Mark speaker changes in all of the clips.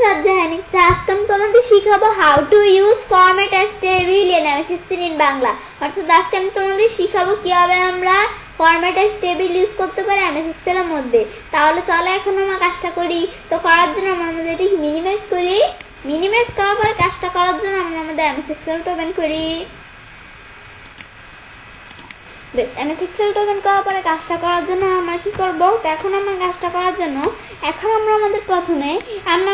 Speaker 1: শ্রদ্ধা নিচ্ছে। আজকে আমি তোমাদের শিখাবো how to use format as table in MS Excel in Bangla. অর্থাৎ আজকে আমি তোমাদের শিখাবো কিভাবে আমরা ফরম্যাট অ্যাজ টেবিল ইউজ করতে পারি MS Excel এর মধ্যে। তাহলে চলো এখন আমরা কাজটা করি। তো করার জন্য আমরা আমাদের এটাকে মিনিমাইজ করি। মিনিমাইজ করার পর কাজটা করার জন্য আমরা আমাদের MS Excel ওপেন করি। বেশ, MS Excel ওপেন করার পরে কাজটা করার জন্য আমরা কি করব? তো এখন আমরা কাজটা করার জন্য এখন আমরা আমাদের প্রথমে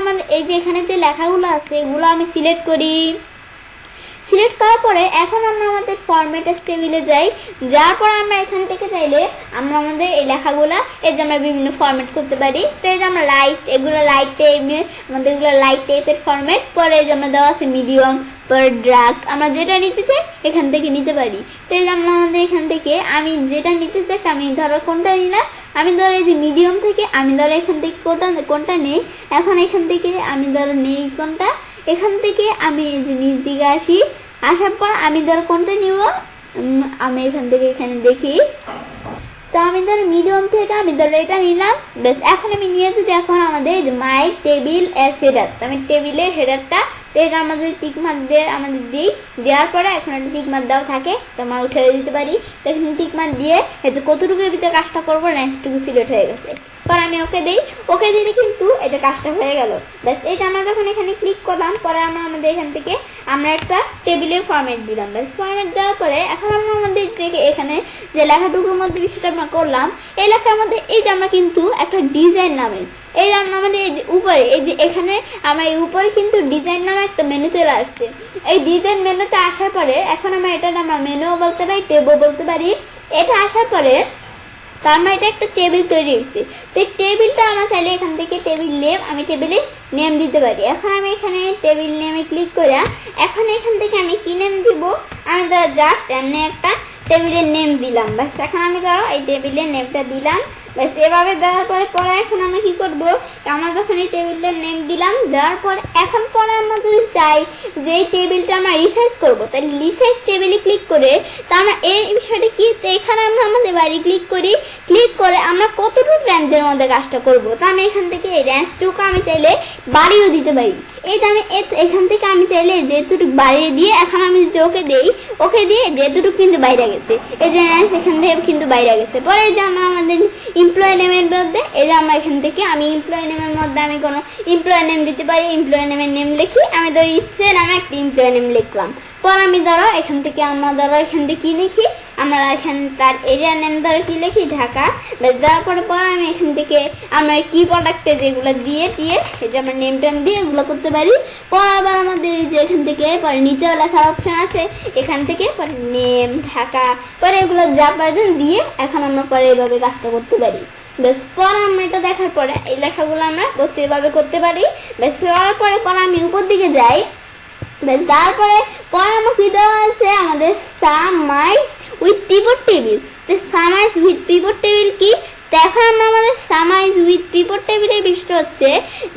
Speaker 1: আমাদের এই যে এখানে যে লেখাগুলো আছে এগুলো আমি সিলেক্ট করি। সিলেক্ট করার পরে এখন আমরা আমাদের ফরম্যাট অ্যাজ টেবিলে যাই। যাওয়ার পর আমরা এখান থেকে চাইলে আমরা আমাদের এই লেখাগুলা এই যে আমরা বিভিন্ন ফরম্যাট করতে পারি। তো এই যে আমরা লাইট, এগুলো লাইট টাইপের, আমাদের এগুলো লাইট টাইপের ফরম্যাট। পরে এই যে আমরা দেওয়া আছে মিডিয়াম, পরে ড্রাগ, আমরা যেটা নিতে চাই এখান থেকে নিতে পারি। তো এই যে আমরা আমাদের এখান থেকে আমি যেটা নিতে চাই আমি ধরো কোনটা নিলাম, আমি ধরো এই যে মিডিয়াম থেকে আমি ধরো এখান থেকে কোনটা নেই। এখন এখান থেকে আমি ধরো নেই কোনটা, এখান থেকে আমি এই যে নিচ দিকে আসি, আসার পর আমি ধরো কোনটা নিব আমি এখান থেকে এখানে দেখি। তো আমি ধরো মিডিয়াম থেকে আমি ধরো এটা নিলাম। বেশ, এখন আমি নিয়েছি এখন আমাদের যে মাই টেবিল অ্যাজ হেডার। তো আমি টেবিলের হেডারটা তো এটা আমাদের টিক মার্ক দিয়ে আমাদের দিই। দেওয়ার পরে এখন একটা টিক মার্ক দেওয়া থাকে, তো আমরা উঠে দিতে পারি। তো এখানে টিক মার্ক দিয়ে এই যে কতটুকুর ভিতরে কাজটা করবো নেক্সটটুকু সিলেক্ট হয়ে গেছে। পরে আমি ওকে দিই, ওকে দিলে কিন্তু এই যে কাজটা হয়ে গেল। ব্যাস, এই যে আমরা যখন এখানে ক্লিক করলাম পরে আমরা আমাদের এখান থেকে আমরা একটা টেবিলের ফরম্যাট দিলাম। ব্যাস, ফরম্যাট দেওয়ার পরে এখন আমরা আমাদের এখানে যে লেখাটুকুর মধ্যে বিষয়টা আমরা করলাম এই লেখার মধ্যে এই যে আমরা কিন্তু একটা ডিজাইন নামে এই যে আমাদের উপরে এই যে এখানে আমরা এই উপরে কিন্তু ডিজাইন নামে একটা মেনু চলে আসছে। এই ডিজাইন মেনুতে আসার পরে এখন আমরা এটা আমরা মেনুও বলতে পারি, টেবও বলতে পারি। এটা আসার পরে তার মানে এটা একটা টেবিল তৈরি হয়েছে। তো এই টেবিলটা আমরা চাইলে এখান থেকে টেবিল নেম আমি টেবিলে নেম দিতে পারি। এখন আমি এখানে টেবিল নেমে ক্লিক করে এখন এখান থেকে আমি কি নেম দিব, আমি ধরো জাস্ট এমনি একটা টেবিলের নেম দিলাম। ব্যাস, এখন আমি ধরো এই টেবিলের নেমটা দিলাম। ব্যাস, এভাবে দেওয়ার পরে এখন আমি কি করব, আমরা যখন এই টেবিলটার নেম দিলাম দেওয়ার পরে এখন পরে আমরা যদি চাই যে এই টেবিলটা আমরা রিসাইজ করবো তাহলে রিসাইজ টেবিলে ক্লিক করে তা আমরা এই বিষয়টা কি, তো এখানে আমরা আমাদের বাড়ি ক্লিক করি। ক্লিক করে আমরা কতটুকু রেঞ্জের মধ্যে কাজটা করব। তো আমি এখান থেকে এই রেঞ্জটুকু আমি চাইলে বাড়িও দিতে পারি। এই যে আমি এখান থেকে আমি চাইলে যেটুকু বাড়িয়ে দিয়ে এখন আমি যদি ওকে দিই, ওকে দিয়ে যেটুকু কিন্তু বাইরে গেছে, এই যে রেঞ্জ এখান থেকে কিন্তু বাইরে গেছে। পরে যে আমরা আমাদের এমপ্লয়ি নেমের মধ্যে এই যে আমরা এখান থেকে আমি এমপ্লয়ি নেমের মধ্যে আমি কোনো এমপ্লয়ি নেম দিতে পারি। এমপ্লয়ি নেমের নেম লিখি, আমি ধরো ইচ্ছে নামে একটা এমপ্লয়ি নেম লিখলাম। পর আমি ধরো এখান থেকে আমরা ধরো এখান থেকে কি লিখি, আমরা এখানে তার এরিয়া নেম ধরো কি লিখি ঢাকা। ব্যাস, দেওয়ার পরে আমি এখান থেকে আমরা কি প্রোডাক্টে যেগুলো দিয়ে এই যে আমরা নেম টেম দিয়ে এগুলো করতে পারি। পর আবার আমাদের এই যে এখান থেকে পরে নিচেও লেখার অপশন আছে, এখান থেকে পরে নেম ঢাকা পরে এগুলো যা প্রয়োজন দিয়ে এখন আমরা পরে এইভাবে কাজটা করতে পারি। বেশ, পর আমরা এটা দেখার পরে এই লেখাগুলো আমরা বসে এভাবে করতে পারি। বেশ, করার পরে আমি উপর দিকে যাই। বেশ, তারপরে আমার কি দেওয়া আছে আমাদের সামাইজ উইথ পিভট টেবিল। তো সামাইজ উইথ পিভট টেবিল কি, তো এখন আমরা আমাদের সামাইজ উইথ পিভট টেবিলের বিষয়টা হচ্ছে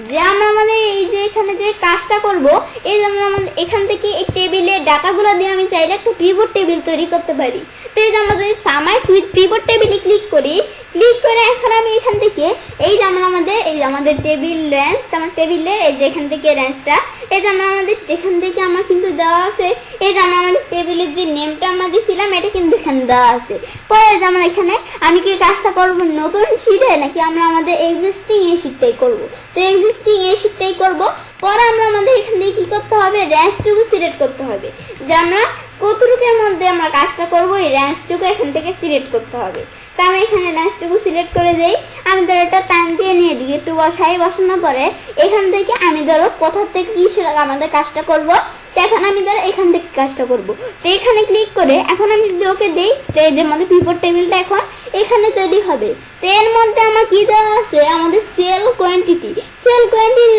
Speaker 1: যে আমরা আমাদের এই যে এখানে যে কাজটা করব এই যে আমরা আমাদের এখান থেকে এই টেবিলের ডাটাগুলো দিয়ে আমি চাইলে একটা পিভট টেবিল তৈরি করতে পারি। তো এই যে আমরা যদি সামাইজ উইথ পিভট টেবিলে ক্লিক করি, ক্লিক করে এখন আমি এখান থেকে এই যে আমরা আমাদের টেবিল রেঞ্জ, আমার টেবিলের এই যে এখান থেকে রেঞ্জটা এই যে আমরা আমাদের এখান থেকে আমার কিন্তু দেওয়া আছে। এই যে আমরা আমাদের টেবিলের যে নেমটা আমরা দিয়েছিলাম এটা কিন্তু এখানে দেওয়া আছে। পরে যে আমরা এখানে আমি কি কাজটা করবো নতুন শিটে নাকি আমরা আমাদের এক্সিস্টিং এই শিটটাই করবো, তো এক্সিস্টিং এই শিটটাই করবো। পরে আমরা আমাদের এখান থেকে কি করতে হবে, রেঞ্জটুকু সিলেক্ট করতে হবে যে আমরা কতটুকুর মধ্যে আমরা কাজটা করবো, এই রেঞ্জটুকু এখান থেকে সিলেক্ট করতে হবে। তো আমি এখানে রেঞ্জটুকু সিলেক্ট করে দিই। আমি ধরো এটা টান দিয়ে নিয়ে দিই, একটু বসানোর পরে এখান থেকে আমি ধরো কোথা থেকে কি সেটা আমাদের কাজটা করবো। তো এখন আমি ধরো এখান থেকে কাজটা করবো। তো এখানে ক্লিক করে এখন আমি যদি ওকে দিই, তো এই যে আমাদের পিভট টেবিলটা এখন এখানে তৈরি হবে। তো এর মধ্যে আমার কি দেওয়া আছে আমাদের সেল কোয়ান্টিটি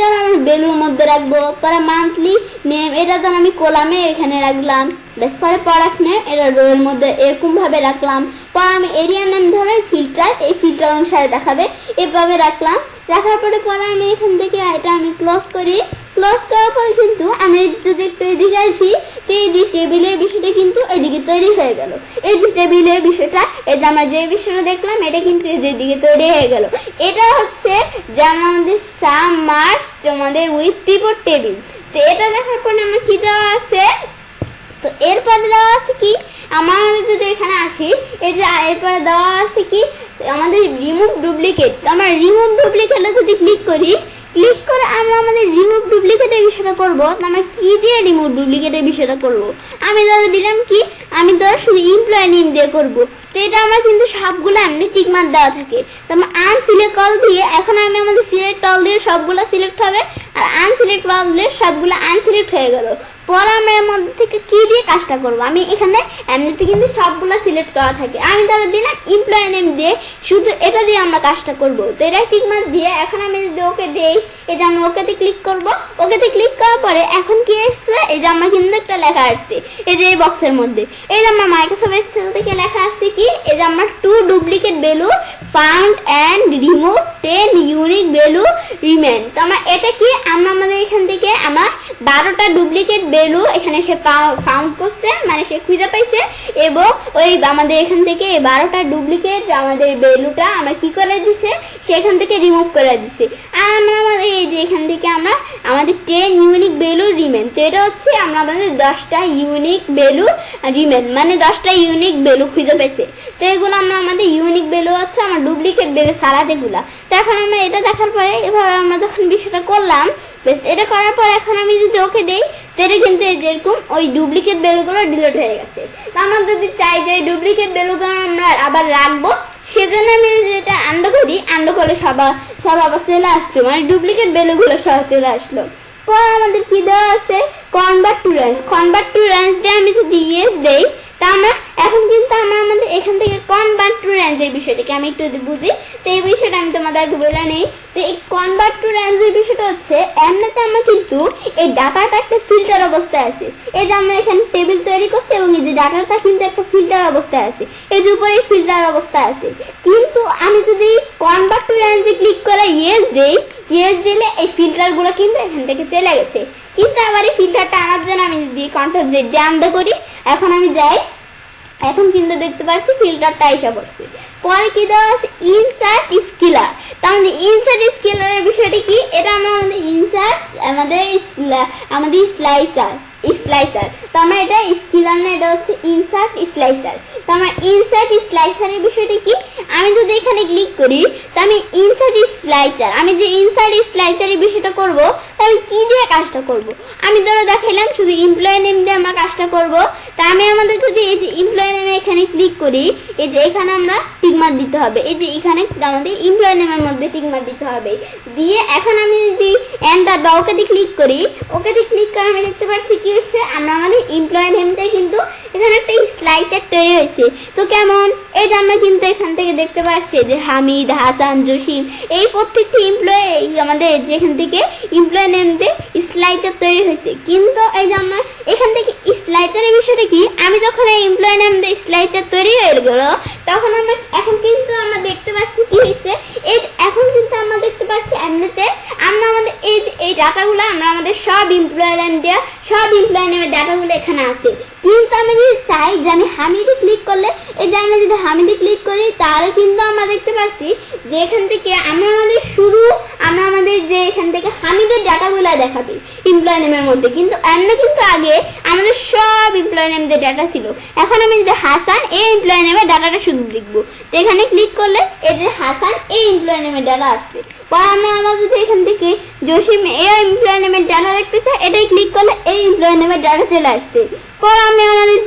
Speaker 1: ধরো আমি বেলুর মধ্যে রাখবো। পরে মান্থলি নেম এটা ধরো আমি কলামে এখানে রাখলাম। বেশ, পরে প্রোডাক্ট নেম এটা রোয়ের মধ্যে এরকম ভাবে রাখলাম। পরে আমি এরিয়া নেম ধরো এই ফিল্টার অনুসারে দেখাবে এভাবে রাখলাম। রাখার পরে আমি এখান থেকে এটা আমি ক্লোজ করি। ক্লোজ করার পরে কিন্তু আমি যদি একটু এদিকে আসি, তো এই যে টেবিলের বিষয়টা কিন্তু এদিকে তৈরি হয়ে গেল। এই যে টেবিলের বিষয়টা, এই যে আমরা যে বিষয়টা দেখলাম এটা কিন্তু এই যে এদিকে তৈরি হয়ে গেল। এটা হচ্ছে যেমন আমাদের সাম মার্কস আমাদের উইথ পিভট টেবিল। তো এটা দেখার পরে আমরা কি দেওয়া আছে, তো এরপরে দেওয়া আছে কি, আমাদের যদি এখানে আসি, এই যে এরপরে দেওয়া আছে কি আমাদের রিমুভ ডুপ্লিকেট। তো আমরা রিমুভ ডুপ্লিকেটে যদি ক্লিক করি, ক্লিক করে আমরা আমাদের রিমুভ ডুপ্লিকেটের বিষয়টা করব। তো আমরা কি দিয়ে রিমুভ ডুপ্লিকেটের বিষয়টা করব, আমি ধরো দিলাম কি, আমি ধরো শুধু এমপ্লয়ি নেম দিয়ে করব। তো এটা আমার কিন্তু সবগুলো এমনি টিকমার্ক দেওয়া থাকে। তো আমরা আনসিলেক্ট অল দিয়ে, এখন আমি আমাদের সিলেক্ট অল দিয়ে সবগুলো সিলেক্ট হবে, আর আনসিলেক্ট অল দিয়ে সবগুলো আনসিলেক্ট হয়ে গেল। পরে আমরা এর মধ্যে থেকে কি দিয়ে কাজটা করব, আমি এখানে এমনিতে কিন্তু সবগুলো সিলেক্ট করা থাকে, আমি ধরো দিলাম এমপ্লয়ি নেম দিয়ে, শুধু এটা দিয়ে আমরা কাজটা করব। তো এটা টিকমার্ক দিয়ে এখন আমি যদি ওকে দেই, এই যে আমরা ওকেতে ক্লিক করব। ওকেতে ক্লিক করার পরে এখন কি আসছে, এই যে আমার কিন্তু একটা লেখা আসছে এই যে এই বক্সের মধ্যে, এই যে আমার মাইক্রোসফট এক্সেল থেকে লেখা আসছে কি, এই যে আমার 2 duplicate value found and remove 10 unique value remain. তো আমরা এটা কি, আমরা আমাদের এখান থেকে আমরা 12টা ডুপ্লিকেট ভ্যালু এখানে সে ফাউন্ড করছে, মানে সে খুঁজে পাইছে, এবং ওই আমাদের এখান থেকে 12টা ডুপ্লিকেট আমাদের ভ্যালুটা আমরা কি করে দিছে, সেখান থেকে রিমুভ করে দিছে। আর আমরা আমাদের এই যে এখান থেকে আমরা আমাদের 10 ইউনিক ভ্যালু রিমেন। তো এটা হচ্ছে আমরা আমাদের 10টা ইউনিক ভ্যালু রিমেন, মানে 10টা ইউনিক ভ্যালু খুঁজে পেয়েছে। তো এগুলো আমরা আমাদের ইউনিক ভ্যালু হচ্ছে আমার ডুপ্লিকেট ভ্যালু সারা যেগুলা। তো এখন আমরা এটা দেখার পরে এভাবে আমরা যখন বিষয়টা করলাম, বেশ এটা করার পর এখন আমি যদি ওকে দেই, তাহলে কিন্তু যেরকম ওই ডুপ্লিকেট ভ্যালুগুলো ডিলিট হয়ে গেছে। তো আমরা যদি চাই যে ডুপ্লিকেট ভ্যালুগুলো আমরা আবার রাখবো, সেজন্য আমি যেটা আন্ডো করি, আন্ডো করলে সব আবার চলে আসলো, মানে ডুপ্লিকেট ভ্যালুগুলো সব চলে আসলো। পর আমাদের কি দেওয়া আছে, convert to range. Convert to range দিয়ে আমি যদি ইয়েস দেই, তা আমরা এখন কিন্তু আমরা আমাদের এখান থেকে কনভার্ট টু রেঞ্জ এই বিষয়টাকে আমি একটু বুঝি। তো এই বিষয়টা আমি তোমাদেরকে বলে নেই। তো এই কনভার্ট টু রেঞ্জের বিষয়টা হচ্ছে, এমনিতে আমরা কিন্তু এই ডাটাটা একটা ফিল্টার অবস্থায় আছে, এই যে আমরা এখানে টেবিল তৈরি করছি এবং এই যে ডাটাটা কিন্তু একটা ফিল্টার অবস্থায় আছে, এই যে উপরে ফিল্টার অবস্থায় আছে। কিন্তু আমি যদি কনভার্ট টু রেঞ্জে ক্লিক করে ইয়েস দেই, ইয়েস দিলে এই ফিল্টারগুলো কিন্তু এখান থেকে চলে গেছে। কিন্তু আবার এই ফিল্টারটা আনার জন্য আমি যদি কন্ট্রোল জেড দিয়ে আনডো করি, এখন আমি যাই, এখন কিন্তু দেখতে পাচ্ছি ফিল্টারটা এসে পড়ছে। পরে কি দেওয়া আছে, ইনসার্ট স্কেলার। তার মধ্যে ইনসার্ট স্কেলারের বিষয়টি কি, এটা আমরা আমাদের ইনসার্ট আমাদের স্লাইসার। তো আমরা এটা স্কেলার না, এটা হচ্ছে ইনসার্ট স্লাইসার। তো আমার ইনসার্ট স্লাইসারের বিষয়টি কি, আমি যদি এখানে ক্লিক করি, তো আমি ইনসার্ট স্লাইসার, আমি যে ইনসার্ট স্লাইসারের বিষয়টা করব, তো আমি কি দিয়ে কাজটা করব, আমি ধরো দেখাইলাম শুধু এমপ্লয়ি নেম দিয়ে আমরা কাজটা করব। তা আমি আমাদের যদি এই যে এমপ্লয়ি নেমে এখানে ক্লিক করি, এই যে এখানে আমরা টিকমার্ক দিতে হবে, এই যে এখানে আমাদের এমপ্লয়ি নেমের মধ্যে টিকমার্ক দিতে হবে, দিয়ে এখন আমি যদি এন্টার বা ওকেতে ক্লিক করি, ওকেতে ক্লিক করে আমি দেখতে পাচ্ছি কি হয়েছে, আমরা আমাদের এমপ্লয়ি নেমটাই কিন্তু এখানে একটা স্লাইসার তৈরি হয়েছে। তো কেমন, এই যে আমরা কিন্তু এখান থেকে দেখতে পাচ্ছি যে হামিদ, হাসান, জসিম, এই প্রত্যেকটি এমপ্লয়ি আমাদের যেখান থেকে এমপ্লয়ি নেম দিয়ে স্লাইসার তৈরি হয়েছে। কিন্তু এই যে আমরা এখান থেকে স্লাইসারের বিষয়টা কি, আমি যখন এই এমপ্লয়ি নেম দিয়ে স্লাইসার তৈরি হয়ে গেল, তখন আমরা এখন কিন্তু আমরা দেখতে পাচ্ছি কি হয়েছে, এই এখন কিন্তু আমরা দেখতে পাচ্ছি এমনিতে আমরা আমাদের এই ডাটাগুলো আমরা আমাদের সব এমপ্লয়ি নেম দিয়ে সব এমপ্লয়ি নেমের ডাটাগুলো এখানে আছে। কিন্তু আমি যদি চাই যে আমি হামিদে ক্লিক করলে, এই যে আমি যদি হামিদে ক্লিক করি, তাহলে কিন্তু আমরা দেখতে পাচ্ছি যে এখান থেকে আমরা আমাদের যে এখান থেকে হামিদের ডাটাগুলো দেখাবে এমপ্লয়ি নেমের মধ্যে। কিন্তু এমনি কিন্তু আগে আমাদের সব এমপ্লয়ি নেমদের ডাটা ছিল। এখন আমি যদি হাসান এই এমপ্লয়ি নেমের ডাটাটা শুধু দেখবো, তো এখানে ক্লিক করলে এই যে হাসান এই এমপ্লয়ি নেমের ডাটা আসছে। পর আমরা যদি এখান থেকে জসিম এই এমপ্লয়ি নেমের ডাটা দেখতে চাই, এটাই ক্লিক করলে এই এমপ্লয়ি নেমের ডাটা চলে আসছে। পর আমি আমাদের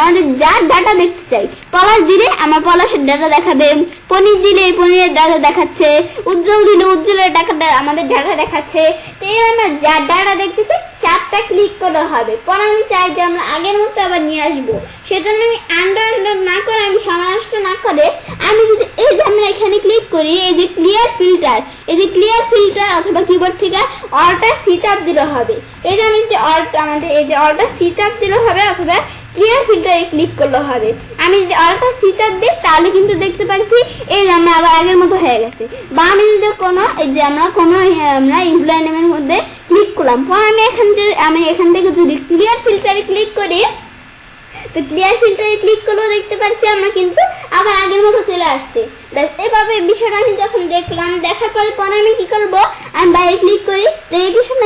Speaker 1: আমাদের যার ডাটা দেখতে চাই, পলাশ দিলে আমার পলাশের ডাটা দেখাবে, পনির দিলে পনিরের ডাটা দেখাচ্ছে, উজ্জ্বল দিলে উজ্জ্বলের ডাটা আমাদের ডাটা দেখাচ্ছে। তো এই আমরা যার ডাটা দেখতে চাই চারটা ক্লিক করে হবে। পর আমি চাই যে আমরা আগের মতো আবার নিয়ে আসবো, সেজন্য আমি আন্ডার না করে, আমি সমানষ্ট না করে, আমি যদি এই যে আমরা এখানে ক্লিক করি, এই যে ক্লিয়ার ফিল্টার, এই যে ক্লিয়ার ফিল্টার অথবা কিবোর্ড থেকে অল্টার সি চাপ দিলে হবে। এই যে আমি যে আমাদের এই যে অল্টার সি চাপ দিলে হবে, অথবা ক্লিয়ার ফিল্টারে ক্লিক করলে হবে। আমি যদি অল্টার সি চাপ দিই, তাহলে কিন্তু দেখতে পাচ্ছি এই যে আমরা আবার আগের মতো হয়ে গেছে। বা আমি যদি কোনো এই যে আমরা এমপ্লয়ি নেমের মধ্যে ক্লিক করলাম। পরে আমি এখান থেকে যদি ক্লিয়ার ফিল্টারে ক্লিক করি, তো ক্লিয়ার ফিল্টারে ক্লিক করলেও দেখতে পাচ্ছি আমরা কিন্তু আবার আগের মতো চলে আসছে। ব্যাস এভাবে বিষয়টা আমি যখন দেখলাম, দেখার পরে আমি কি করব, আমি বাইরে ক্লিক করি। তো এই বিষয়টা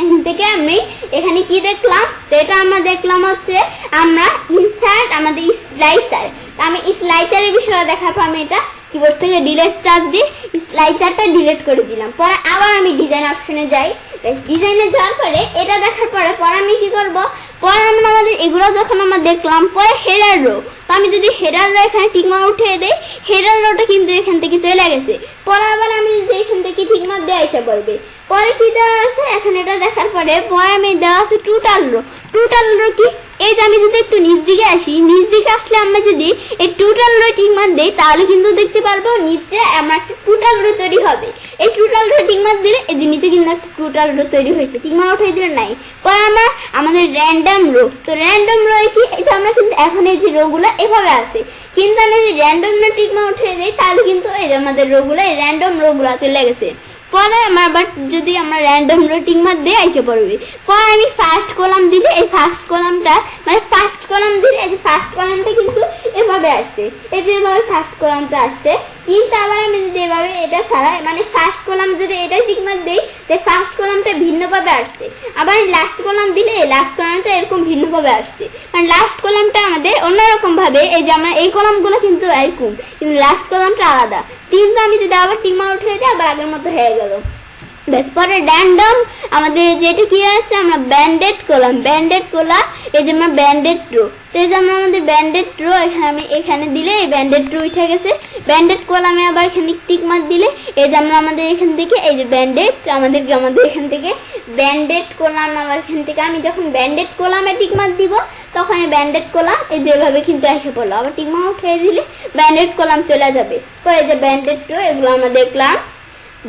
Speaker 1: আমি থেকে আমি এখানে কি দেখলাম, তো এটা আমরা দেখলাম হচ্ছে আমরা ইনসার্ট আমাদের স্লাইসার। আমি স্লাইসারের বিষয়টা দেখার পর আমি এটা কিবোর্ড থেকে ডিলিট চাপ দিয়ে স্লাইসারটা ডিলিট করে দিলাম। পরে আবার আমি ডিজাইন অপশনে যাই। বেশ ডিজাইনে যাওয়ার পরে এটা দেখার পরে আমি কি করব, পরে আমরা আমাদের এগুলো যখন আমরা দেখলাম, পরে হেডার রো, তো আমি যদি হেডার রো এখানে টিকমার্ক উঠিয়ে দেই, হেডার রোটা কিন্তু এখান থেকে চলে গেছে। পরে আবার আমি যদি এখান থেকে টিকমার্ক দিয়ে এসে পড়বে, পরে কি দেওয়া আছে এখানে, এটা দেখার পরে আমি দেওয়া আছে টোটাল রো। টোটাল রো কি, এই যে আমি যদি একটু নিচ দিকে আসি, নিচ দিকে আসলে আমরা যদি এই টোটাল রো টিকমার্ক দেই, তাহলে কিন্তু দেখতে পারবো নিচে আমার একটা টোটাল রো তৈরি হবে। এই টোটাল রো টিকমার্ক দিলে এই যে নিচে কিন্তু একটা টোটাল রো তৈরি হয়েছে, টিকমার্ক উঠিয়ে দিলে নাই। পরে আমরা আমাদের র্যান্ডম রো, তো র্যান্ডম রো কি, এই যে আমরা কিন্তু এখন এই যে রোগুলো এভাবে আছে, কিন্তু আমি যদি র্যান্ডম রো টিকমার্ক উঠিয়ে দিই, তাহলে কিন্তু এই যে আমাদের রোগুলো, এই র্যান্ডম রোগুলো চলে গেছে। পরে আমার বাট যদি আমরা র্যান্ডম রো টিকমার্ক দিয়ে এসে পড়বে, পরে আমি ফার্স্ট কলাম দিলে এই ফার্স্ট কলামটা মানে ফার্স্ট কলাম দিলে এই যে ফার্স্ট কলামটা কিন্তু এভাবে আসছে, এই যে এভাবে ফার্স্ট কলামটা আসছে। কিন্তু আবার আমি যদি এভাবে এটা ছাড়া মানে ফার্স্ট কলাম যদি এটাই টিকমার্ক দিই, তাই ফার্স্ট কলামটা ভিন্নভাবে আসছে। আবার লাস্ট কলাম দিলে লাস্ট কলামটা এরকম ভিন্নভাবে আসছে, কারণ লাস্ট কলামটা আমাদের অন্যরকম ভাবে, এই যে আমরা এই কলামগুলো কিন্তু এরকম, কিন্তু লাস্ট কলামটা আলাদা। কিন্তু আমি যদি আবার টিকমার্ক উঠিয়ে দিই, আবার আগের মতো হয়ে গেল। বেশ পরে র্যান্ডম আমাদের যেটা কি আছে, আমরা ব্যান্ডেড কলাম, ব্যান্ডেড কলাম, এই যে আমরা ব্যান্ডেড রো, তো এই যে আমরা আমাদের ব্যান্ডেড রো এখানে আমি এখানে দিলে এই ব্যান্ডেড রো উঠে গেছে। ব্যান্ডেড কলামে আবার এখানে টিকমার্ক দিলে এই যে আমরা আমাদের এখান থেকে এই যে ব্যান্ডেড আমাদের এখান থেকে ব্যান্ডেড কলাম, আবার এখান থেকে আমি যখন ব্যান্ডেড কলামে টিকমার্ক দিব, তখন এই ব্যান্ডেড কলাম এই যেভাবে কিন্তু এসে পড়লো। আবার টিকমার্ক উঠিয়ে দিলে ব্যান্ডেড কলাম চলে যাবে। পরে এই যে ব্যান্ডেড রো, এগুলো আমরা দেখলাম।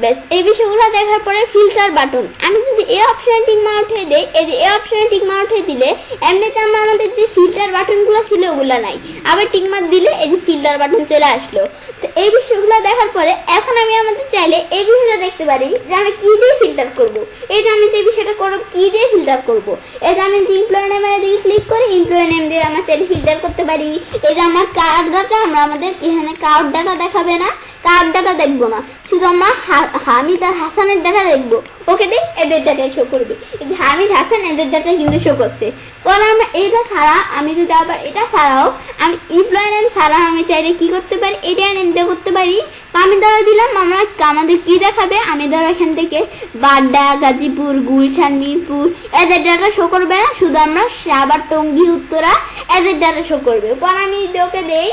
Speaker 1: বেশ এই বিষয়গুলো দেখার পরে ফিল্টার বাটন, আমি যদি এই অপশনে টিকমার্ক উঠিয়ে দেই, এই যে এই অপশনে টিকমার্ক উঠিয়ে দিলে এমনিতে আমরা আমাদের যে ফিল্টার বাটনগুলো ছিল ওগুলো নাই, আবার টিকমার্ক দিলে এই যে ফিল্টার বাটন চলে আসলো। তো এই বিষয়গুলো দেখার পরে এখন আমি আমাদের চাইলে এই বিষয়টা দেখতে পারি যে আমি কি দিয়ে ফিল্টার করব। এই যে আমি যে বিষয়টা করবো কি দিয়ে ফিল্টার করব, এই যে আমি যে এমপ্লয়ি নেমের দিকে ক্লিক করি, এমপ্লয়ি নেম দিয়ে আমরা চাইলে ফিল্টার করতে পারি। এই যে আমার কার্ড ডাটা, আমরা আমাদের এখানে কার্ড ডাটা দেখাবে না, কার্ড ডাটা দেখবো না, শুধু আমরা হামিদ আর হাসানের ডাটা দেখবো। ওকে দেখ, এদের ডাটা শো করবে, এই যে হামিদ হাসান এদের ডাটা কিন্তু শো করছে। পরে আমরা এটা ছাড়া আমি যদি আবার এটা ছাড়াও আমি এমপ্লয়ি নেম ছাড়া আমি চাইলে কি করতে পারি, এটা নেম দিয়ে করতে পারি। আমি ধরো দিলাম আমরা আমাদের কি দেখাবে, আমি ধরো এখান থেকে বাড্ডা, গাজীপুর, গুলশান, মিরপুর এদের ডাটা শো করবে না, শুধু আমরা সাভার, টঙ্গী, উত্তরা এদের ডাটা শো করবে। পরে আমি ওকে দেই,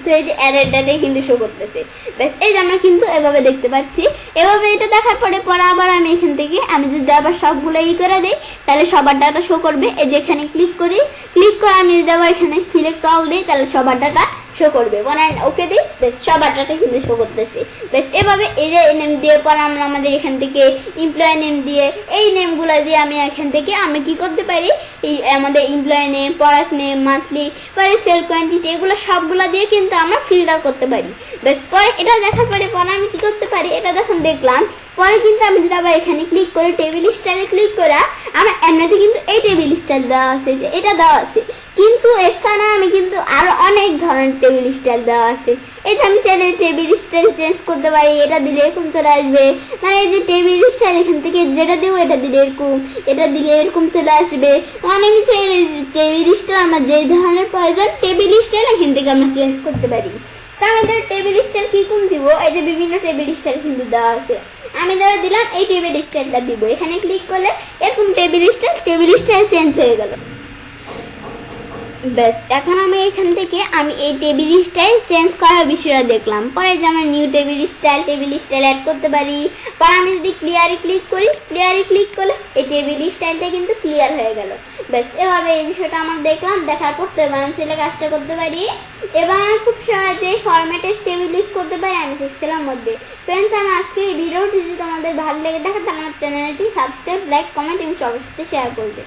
Speaker 1: তো এই যে অ্যাডের ডাটাই কিন্তু শো করতেছে। ব্যাস এই যে আমরা কিন্তু এভাবে দেখতে পাচ্ছি। এভাবে এটা দেখার পরে আবার আমি এখান থেকে আমি যদি আবার সবগুলো করে দিই, তাহলে সবার ডাটা শো করবে। এই যে এখানে ক্লিক করি, ক্লিক করে আমি যদি আবার এখানে সিলেক্ট অল দিই, তাহলে সবার ডাটা শো করবে। ওকে দিই, বেশ সবার ডাটা কিন্তু শো করতেছে। বেশ এভাবে এই নেম দিয়ে পরে আমরা আমাদের এখান থেকে এমপ্লয়ি নেম দিয়ে এই নেমগুলো দিয়ে আমি এখান থেকে আমি কি করতে পারি, এই আমাদের employee name, product name, monthly, পরে সেল কোয়ান্টিটি, এগুলো সবগুলো দিয়ে কিন্তু আমরা ফিল্টার করতে পারি। বেশ পরে এটা দেখার পরে আমি কি করতে পারি, এটা যখন দেখলাম পরে কিন্তু আমি যদি আবার এখানে ক্লিক করে টেবিল স্টাইলে ক্লিক করা, আমার এমনিতে কিন্তু এই টেবিল স্টাইল দেওয়া আছে, যে এটা দেওয়া আছে, কিন্তু এর ছাড়া আমি কিন্তু আরো অনেক ধরনের টেবিল স্টাইল দেওয়া আছে। এই যে আমি চাইলে টেবিল স্টাইল চেঞ্জ করতে পারি, এটা দিলে এরকম চলে আসবে, মানে এই যে টেবিল স্টাইল এখান থেকে যেটা দেবো এটা দিলে এরকম, এটা দিলে এরকম চলে আসবে। মানে আমি চাইলে টেবিল স্টাইল আমার যে ধরনের প্রয়োজন টেবিল স্টাইল এখান থেকে আমরা চেঞ্জ করতে পারি। তা আমাদের টেবিল স্টাইল কিরকম দিব, এই যে বিভিন্ন টেবিল স্টাইল কিন্তু দেওয়া আছে। আমি ধরে দিলাম এই টেবিল স্টাইলটা দিব, এখানে ক্লিক করলে এরকম টেবিল স্টাইল চেঞ্জ হয়ে গেল। ব্যাস এখন আমি এখান থেকে আমি এই টেবিল স্টাইল চেঞ্জ করার বিষয়টা দেখলাম। পরে যে আমরা নিউ টেবিল স্টাইল অ্যাড করতে পারি। পরে আমি যদি ক্লিয়ারে ক্লিক করি, ক্লিয়ারে ক্লিক করলে এই টেবিল স্টাইলটা কিন্তু ক্লিয়ার হয়ে গেল। ব্যাস এভাবে এই বিষয়টা আমরা দেখলাম, দেখার পর তো এবার আমি সেটা কাজটা করতে পারি। এবার আমি খুব সহজে ফরম্যাটে স্টেবিলাইজ করতে পারি আমি এক্সেলের মধ্যে। ফ্রেন্ডস, আমি আজকের এই ভিডিওটি যদি তোমাদের ভালো লেগে থাকে তাহলে আমার চ্যানেলটি সাবস্ক্রাইব, লাইক, কমেন্ট এবং সবার সাথে শেয়ার করবে।